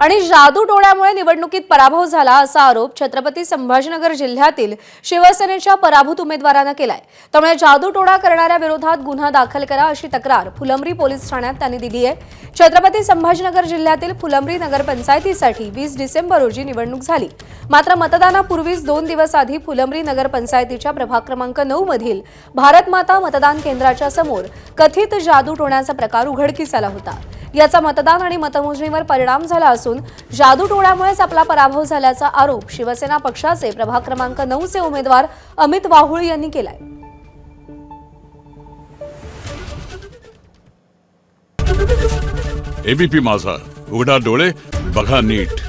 आणि जादूटोण्यामुळे निवडणुकीत पराभव झाला असा आरोप छत्रपती संभाजीनगर जिल्ह्यातील शिवसेनेच्या पराभूत उमेदवाराने केलाय। त्यामुळे जादूटोणा करणाऱ्या विरोधात गुन्हा दाखल करा अशी तक्रार फुलंब्री पोलीस ठाण्यात त्यांनी दिली आहे। छत्रपती संभाजीनगर जिल्ह्यातील फुलंब्री नगरपंचायतीसाठी 20 डिसेंबर रोजी निवडणूक झाली। मात्र मतदानापूर्वीच 2 दिवस आधी फुलंब्री नगरपंचायतीच्या प्रभाग क्रमांक 9 मधील भारत माता मतदान केंद्राच्या समोर कथित जादूटोण्याचा प्रकार उघडकीस आला होता। याचा मतदान आणि मतमोजणीवर परिणाम झाला असून जादूटोण्यामुळेच आपला पराभव झाल्याचा आरोप शिवसेना पक्षाचे प्रभाग क्रमांक 9 चे उमेदवार अमित वाहुळ यांनी केलाय। एबीपी माझा, उघडा डोळे बघा नीट।